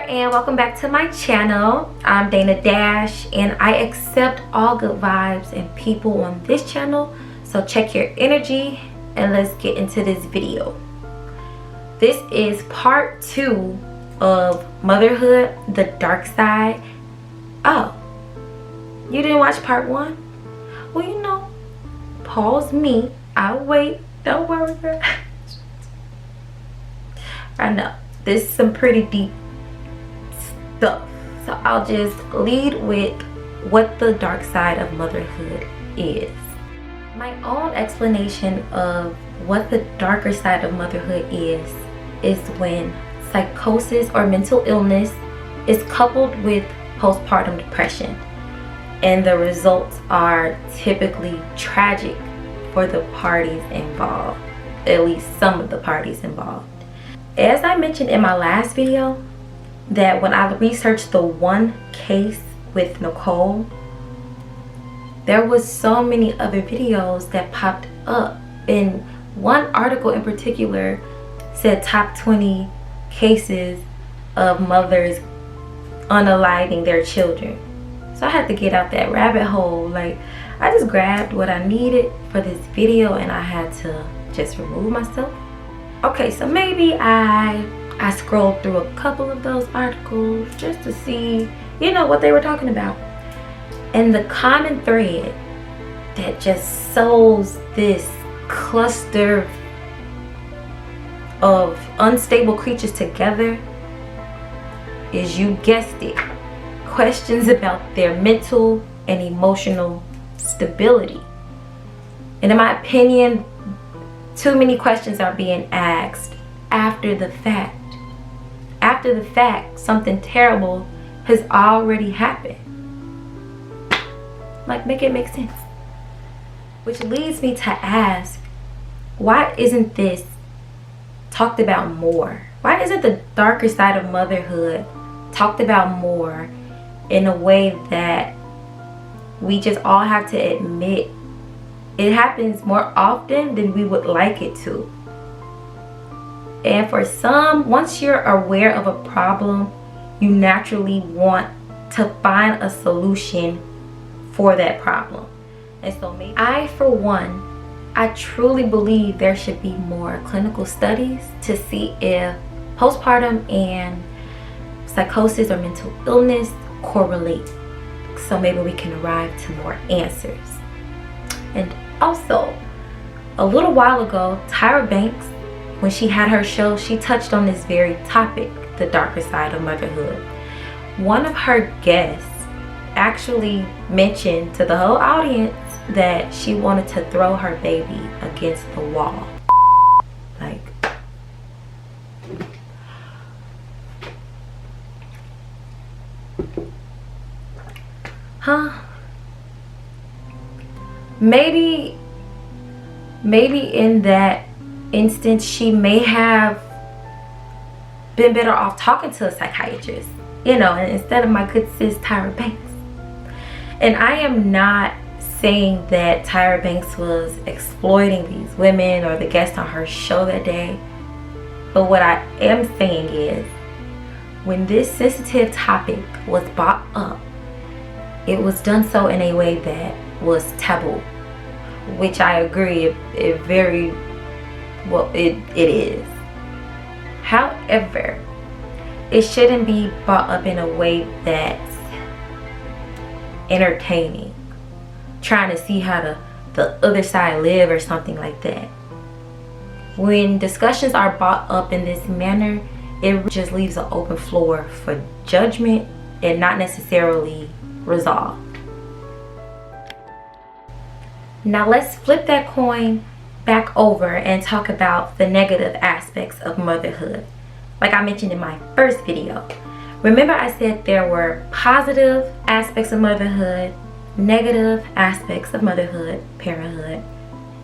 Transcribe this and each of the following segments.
and welcome back to my channel. I'm Dana Dash and I accept all good vibes and people on this channel, so check your energy and let's get into this video. This is part 2 of Motherhood, the Dark Side. Oh, you didn't watch part 1? Well, you know, pause me, I'll wait, don't worry. I know this is some pretty deep stuff, so I'll just lead with what the dark side of motherhood is. My own explanation of what the darker side of motherhood is when psychosis or mental illness is coupled with postpartum depression, and the results are typically tragic for the parties involved, at least some of the parties involved. As I mentioned in my last video, that when I researched the one case with Nicole, there was so many other videos that popped up, and one article in particular said top 20 cases of mothers unaliving their children. So I had to get out that rabbit hole. Like, I just grabbed what I needed for this video and I had to just remove myself. Okay, so maybe I scrolled through a couple of those articles just to see, you know, what they were talking about. And the common thread that just sews this cluster of unstable creatures together is, you guessed it, questions about their mental and emotional stability. And in my opinion, too many questions are being asked after the fact. After the fact, something terrible has already happened. Like, make it make sense. Which leads me to ask, why isn't this talked about more? Why isn't the darker side of motherhood talked about more in a way that we just all have to admit it happens more often than we would like it to? And for some, once you're aware of a problem, you naturally want to find a solution for that problem. And so maybe for one, I truly believe there should be more clinical studies to see if postpartum and psychosis or mental illness correlate. So maybe we can arrive to more answers. And also, a little while ago, Tyra Banks, when she had her show, she touched on this very topic, the darker side of motherhood. One of her guests actually mentioned to the whole audience that she wanted to throw her baby against the wall. Like, huh? Maybe in that instance she may have been better off talking to a psychiatrist, you know, instead of my good sis Tyra Banks. And I am not saying that Tyra Banks was exploiting these women or the guests on her show that day, but what I am saying is, when this sensitive topic was brought up, it was done so in a way that was taboo, which I agree it very well it is. However, it shouldn't be brought up in a way that's entertaining, trying to see how the other side live or something like that. When discussions are brought up in this manner, it just leaves an open floor for judgment and not necessarily resolve. Now let's flip that coin back over and talk about the negative aspects of motherhood. Like I mentioned in my first video, remember I said there were positive aspects of motherhood, negative aspects of motherhood, parenthood,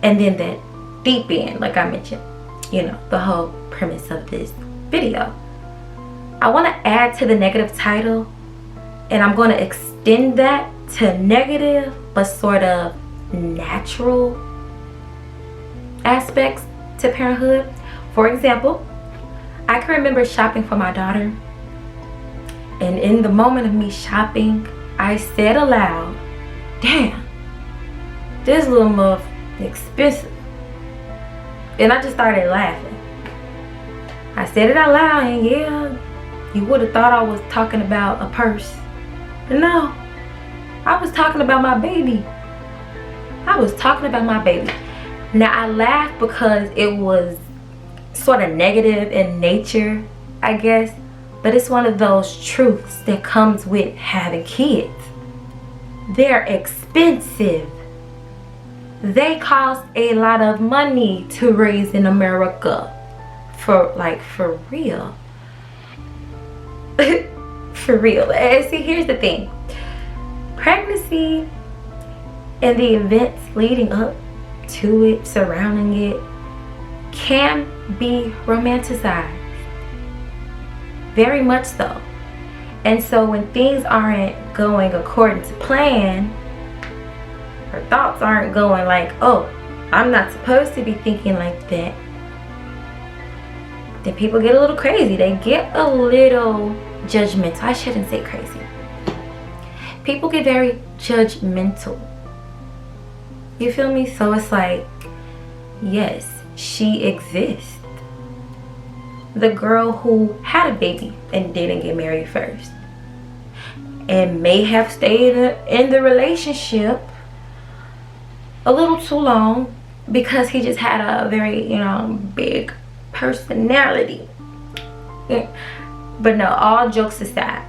and then that deep end, like I mentioned, you know, the whole premise of this video. I want to add to the negative title, and I'm going to extend that to negative but sort of natural aspects to parenthood. For example, I can remember shopping for my daughter And in the moment of me shopping, I said aloud, damn, this little muff expensive. And I just started laughing. I said it out loud, and yeah, you would have thought I was talking about a purse. But no, I was talking about my baby. I was talking about my baby. Now I laughed because it was sort of negative in nature, I guess. But it's one of those truths that comes with having kids. They're expensive. They cost a lot of money to raise in America. For real. For real. And see, here's the thing. Pregnancy and the events leading up to it, surrounding it, can be romanticized. Very much so. And so when things aren't going according to plan, or thoughts aren't going like, oh, I'm not supposed to be thinking like that, then people get a little crazy. They get a little judgmental. I shouldn't say crazy. People get very judgmental. You feel me? So it's like, yes, she exists. The girl who had a baby and didn't get married first, and may have stayed in the relationship a little too long because he just had a very, big personality. But no, all jokes aside,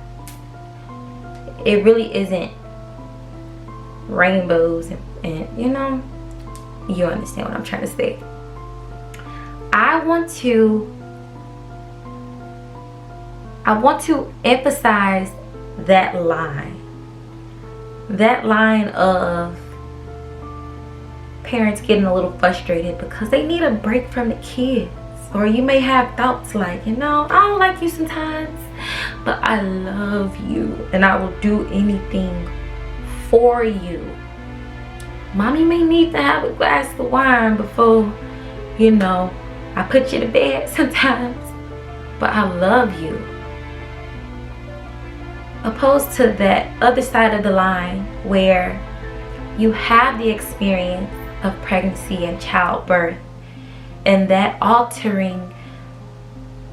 it really isn't rainbows and you understand what I'm trying to say. I want to emphasize that line of parents getting a little frustrated because they need a break from the kids. Or you may have thoughts like, I don't like you sometimes, but I love you and I will do anything for you. Mommy may need to have a glass of wine before, I put you to bed sometimes, but I love you. Opposed to that other side of the line where you have the experience of pregnancy and childbirth, and that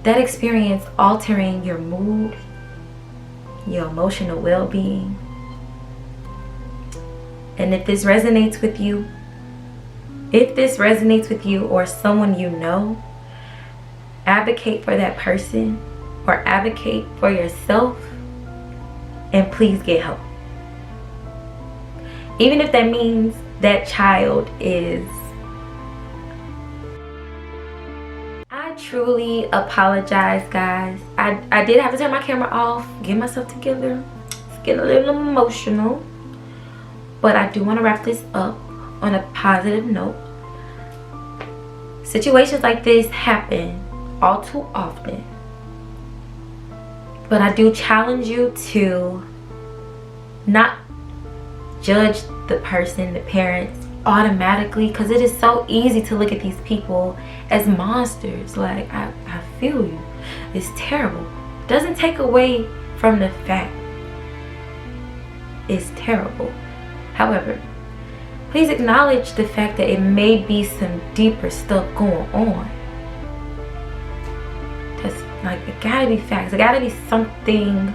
experience altering your mood, your emotional well-being. And if this resonates with you or someone you know, advocate for that person or advocate for yourself, and please get help. Even if that means that child is... I truly apologize, guys. I did have to turn my camera off, get myself together. It's getting a little emotional. But I do want to wrap this up on a positive note. Situations like this happen all too often. But I do challenge you to not judge the person, the parents, automatically, because it is so easy to look at these people as monsters. Like, I feel you. It's terrible. Doesn't take away from the fact it's terrible. However, please acknowledge the fact that it may be some deeper stuff going on. It gotta be facts. It gotta be something,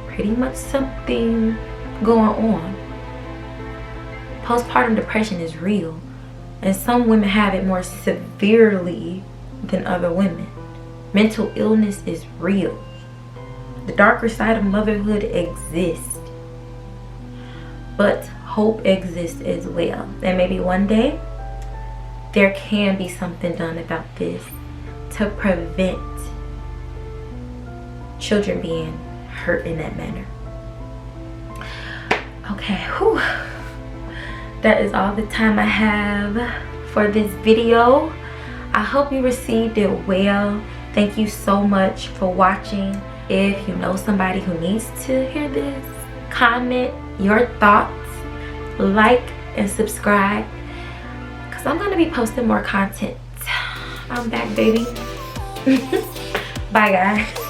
pretty much something going on. Postpartum depression is real, and some women have it more severely than other women. Mental illness is real. The darker side of motherhood exists, but hope exists as well. And maybe one day there can be something done about this to prevent children being hurt in that manner. Okay, whew. That is all the time I have for this video. I hope you received it well. Thank you so much for watching. If you know somebody who needs to hear this, comment your thoughts, like and subscribe, because I'm going to be posting more content. I'm back, baby. Bye, guys.